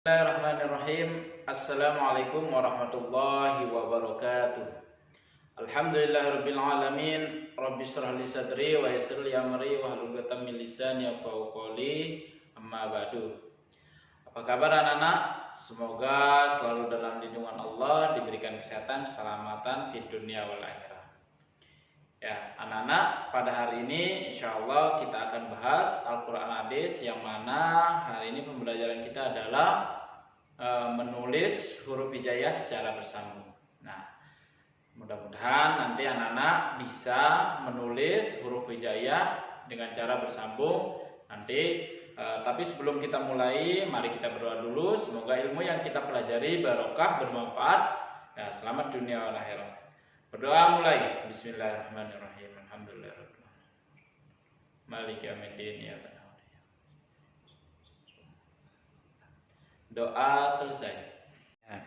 Bismillahirrahmanirrahim. Assalamualaikum warahmatullahi wabarakatuh. Alhamdulillahirabbil alamin. Rabbi shrah li sadri wa yassir li amri wahlul 'uqdatam min lisani yafqahu qawli. Amma ba'du. Apa kabar anak-anak? Semoga selalu dalam lindungan Allah, diberikan kesehatan, keselamatan di dunia wal akhirah. Ya, anak-anak, pada hari ini insyaallah kita akan bahas Al-Qur'an hadis, yang mana hari ini pembelajaran kita adalah menulis huruf hijaiyah secara bersambung. Nah, mudah-mudahan nanti anak-anak bisa menulis huruf hijaiyah dengan cara bersambung nanti. Tapi sebelum kita mulai, mari kita berdoa dulu. Semoga ilmu yang kita pelajari barokah, bermanfaat. Ya, selamat dunia wal akhirat. Berdoa mulai. Bismillahirrahmanirrahim. Alhamdulillahirabbil alamin. Maliki yaumiddin. Doa selesai.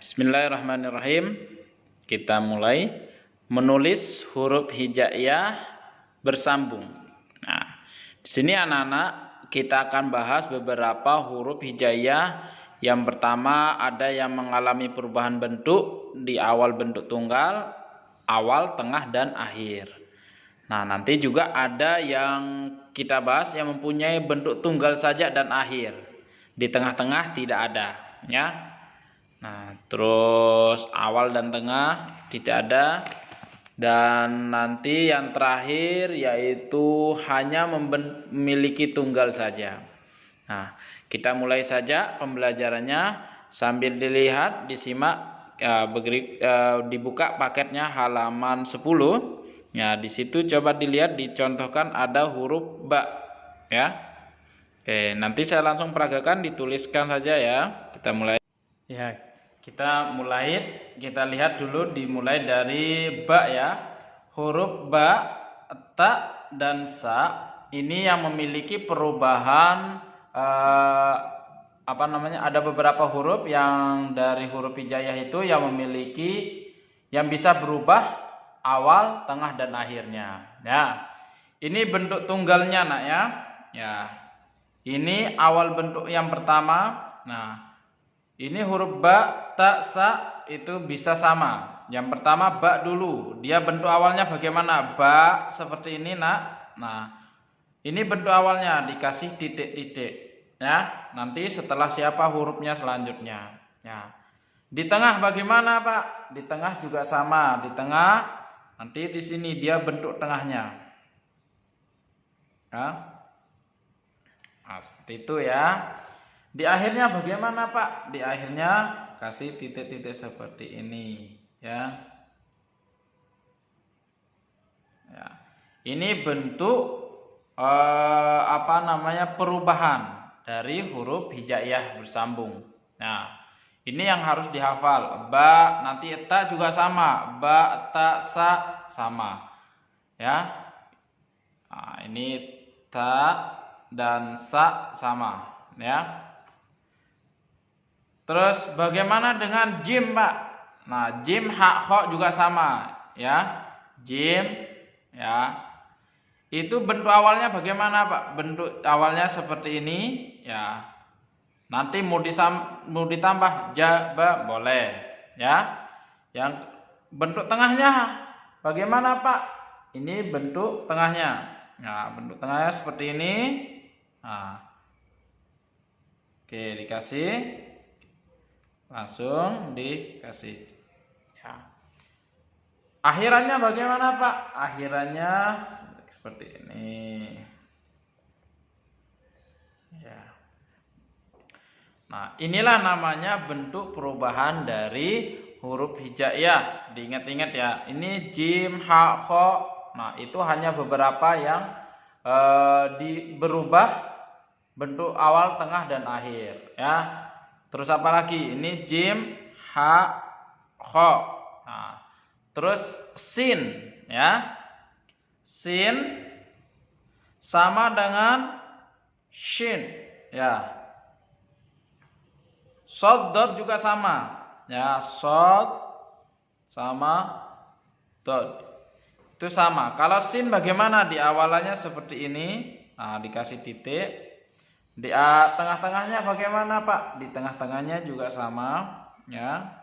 Bismillahirrahmanirrahim. Kita mulai menulis huruf hijaiyah bersambung. Nah, di sini anak-anak kita akan bahas beberapa huruf hijaiyah. Yang pertama, ada yang mengalami perubahan bentuk di awal bentuk tunggal, awal, tengah, dan akhir. Nah, nanti juga ada yang kita bahas yang mempunyai bentuk tunggal saja dan akhir. Di tengah-tengah tidak ada, ya. Nah, terus awal dan tengah tidak ada. Dan nanti yang terakhir yaitu hanya memiliki tunggal saja. Nah, kita mulai saja pembelajarannya sambil dilihat, disimak, dibuka paketnya halaman 10. Ya, di situ coba dilihat, dicontohkan ada huruf ba, ya. Oke, nanti saya langsung peragakan, dituliskan saja ya. Kita mulai. Ya, kita lihat dulu, dimulai dari ba ya. Huruf ba, ta, dan sa ini yang memiliki perubahan ada beberapa huruf yang dari huruf hijaiyah itu yang bisa berubah awal, tengah, dan akhirnya. Ya. Ini bentuk tunggalnya, Nak, ya. Ya. Ini awal bentuk yang pertama. Nah, ini huruf ba, ta, sa itu bisa sama. Yang pertama ba dulu. Dia bentuk awalnya bagaimana? Ba seperti ini, Nak. Nah, ini bentuk awalnya dikasih titik-titik, ya. Nanti setelah siapa hurufnya selanjutnya. Ya. Di tengah bagaimana, Pak? Di tengah juga sama. Di tengah nanti di sini dia bentuk tengahnya. Ya. Nah, seperti itu ya. Di akhirnya bagaimana, Pak? Di akhirnya kasih titik-titik seperti ini, ya. Ya. Ini bentuk perubahan dari huruf hijaiyah bersambung. Nah, ini yang harus dihafal. Ba, nanti ta juga sama. Ba, ta, sa sama. Ya. Nah, ini ta dan sa sama, ya. Terus bagaimana dengan jim, Pak? Nah, jim, ha, kho juga sama, ya. Jim, ya. Itu bentuk awalnya bagaimana, Pak? Bentuk awalnya seperti ini, ya. Nanti mau ditambah ja, ba, boleh, ya. Yang bentuk tengahnya bagaimana, Pak? Ini bentuk tengahnya. Nah, bentuk tengahnya seperti ini. Nah. Oke, dikasih, langsung dikasih, ya. Akhirannya bagaimana, Pak? Akhirannya seperti ini, ya. Nah, inilah namanya bentuk perubahan dari huruf hijaiyah. Diingat-ingat ya. Ini jim, ha, kho. Nah, itu hanya beberapa yang berubah bentuk awal, tengah, dan akhir, ya. Terus apa lagi? Ini jim, ha, kho. Nah, terus sin, ya. Sin sama dengan shin, ya. Shod, dot juga sama, ya. Shod sama dot itu sama. Kalau sin bagaimana? Di awalannya seperti ini. Nah, dikasih titik. Di tengah-tengahnya bagaimana, Pak? Di tengah-tengahnya juga sama, ya.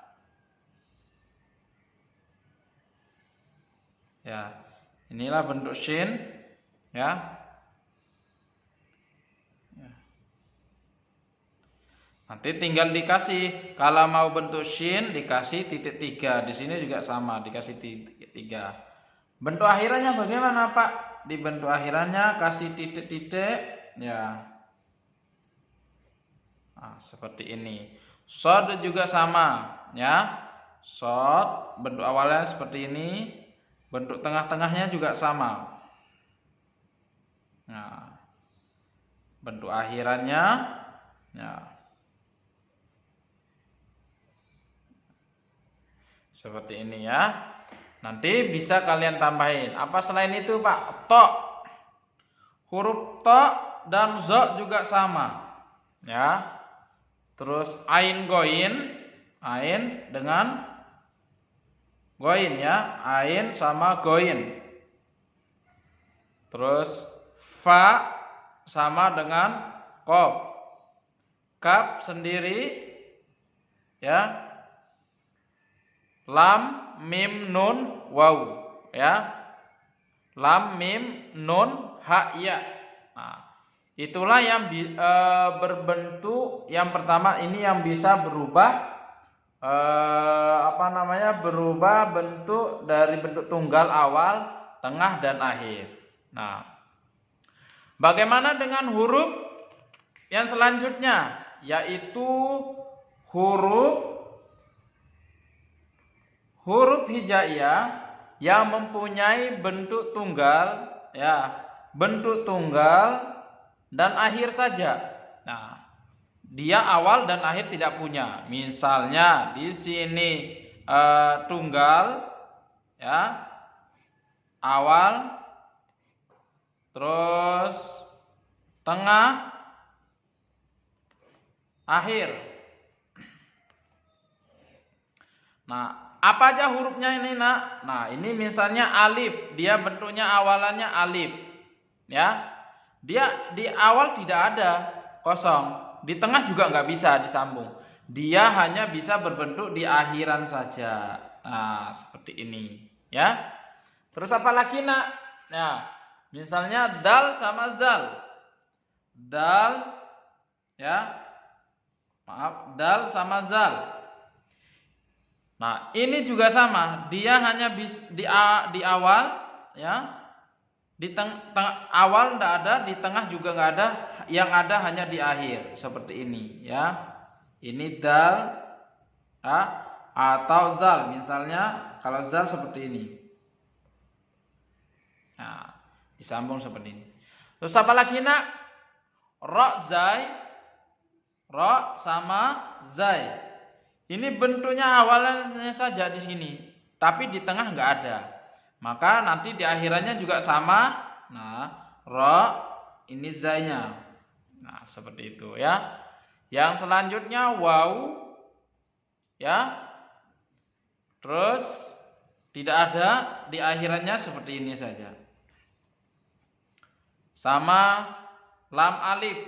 Ya. Inilah bentuk shin, ya. Nanti tinggal dikasih, kalau mau bentuk shin dikasih titik 3. Di sini juga sama, dikasih titik 3. Bentuk akhirannya bagaimana, Pak? Di bentuk akhirannya kasih titik-titik, ya. Nah, seperti ini. Shod juga sama, ya. Shod bentuk awalnya seperti ini, bentuk tengah-tengahnya juga sama. Nah, bentuk akhirannya, ya, seperti ini ya. Nanti bisa kalian tambahin. Apa selain itu, Pak? To. Huruf to dan zo juga sama, ya. Terus ain goin, ain dengan goin ya, ain sama goin. Terus fa sama dengan kof, kaf sendiri ya, lam mim nun waw ya, lam mim nun ha ya. Nah, itulah yang berbentuk yang pertama ini yang bisa berubah berubah bentuk dari bentuk tunggal awal, tengah dan akhir. Nah, bagaimana dengan huruf yang selanjutnya, yaitu huruf hijaiyah yang mempunyai bentuk tunggal ya, bentuk tunggal dan akhir saja. Nah, dia awal dan akhir tidak punya. Misalnya di sini tunggal ya, awal, terus tengah, akhir. Nah, apa aja hurufnya ini, Nak? Nah, ini misalnya alif, dia bentuknya awalannya alif. Ya. Dia di awal tidak ada, kosong. Di tengah juga nggak bisa disambung. Dia hanya bisa berbentuk di akhiran saja. Nah, seperti ini, ya. Terus apa lagi, Nak? Nah, misalnya dal sama zal. Dal ya. Maaf, dal sama zal. Nah, ini juga sama. Dia hanya di awal ya. Di awal tidak ada, di tengah juga nggak ada, yang ada hanya di akhir seperti ini ya. Ini dal atau zal, misalnya kalau zal seperti ini. Nah, disambung seperti ini. Terus apa lagi, Nak? Ro zai, ro sama zai. Ini bentuknya awalnya saja di sini, tapi di tengah nggak ada. Maka nanti di akhirannya juga sama. Nah, ro ini zainya. Nah, seperti itu ya. Yang selanjutnya waw ya. Terus tidak ada di akhirannya seperti ini saja. Sama lam alif.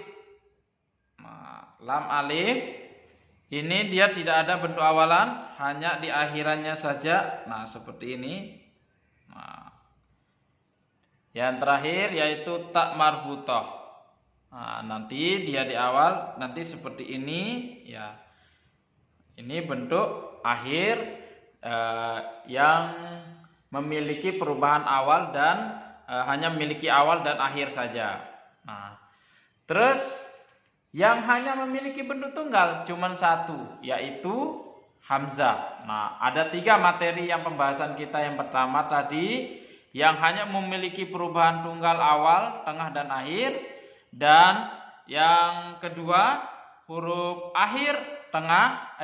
Nah, lam alif ini dia tidak ada bentuk awalan, hanya di akhirannya saja. Nah, seperti ini. Nah, yang terakhir yaitu tak marbutoh. Nah, nanti dia di awal nanti seperti ini ya. Ini bentuk akhir yang memiliki perubahan awal dan hanya memiliki awal dan akhir saja. Nah, terus yang hanya memiliki bentuk tunggal cuma satu, yaitu hamzah. Nah, ada 3 materi yang pembahasan kita. Yang pertama tadi yang hanya memiliki perubahan tunggal awal, tengah dan akhir, dan yang kedua huruf akhir, tengah,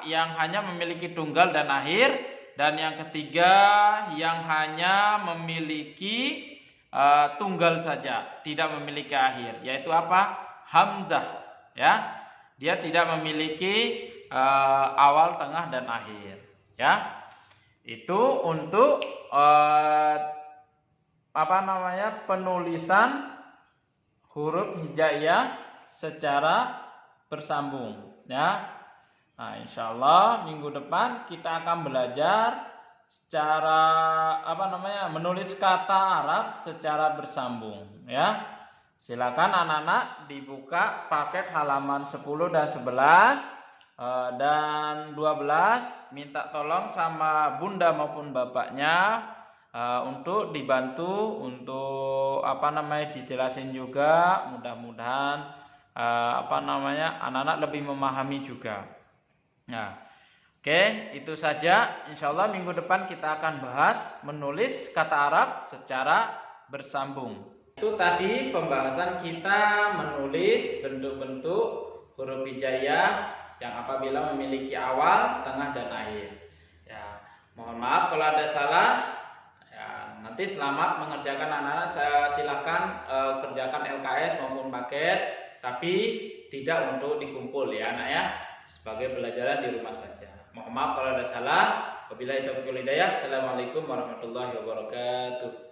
yang hanya memiliki tunggal dan akhir, dan yang ketiga yang hanya memiliki tunggal saja, tidak memiliki akhir, yaitu apa? Hamzah ya. Dia tidak memiliki awal, tengah dan akhir ya. Itu untuk penulisan huruf hijaiyah secara bersambung ya. Nah, insyaallah minggu depan kita akan belajar secara menulis kata Arab secara bersambung ya. Silakan anak-anak dibuka paket halaman 10 dan 11 dan 12, minta tolong sama bunda maupun bapaknya untuk dibantu untuk dijelasin juga, mudah-mudahan anak-anak lebih memahami juga. Nah, oke, itu saja. Insyaallah minggu depan kita akan bahas menulis kata Arab secara bersambung. Itu tadi pembahasan kita menulis bentuk-bentuk huruf hijaiyah yang apabila memiliki awal, tengah, dan akhir. Ya, mohon maaf kalau ada salah. Ya, nanti selamat mengerjakan anak-anak. Saya silakan kerjakan LKS maupun paket, tapi tidak untuk dikumpul ya anak ya. Sebagai pelajaran di rumah saja. Mohon maaf kalau ada salah. Wabillahi taufiq wal hidayah. Assalamualaikum warahmatullahi wabarakatuh.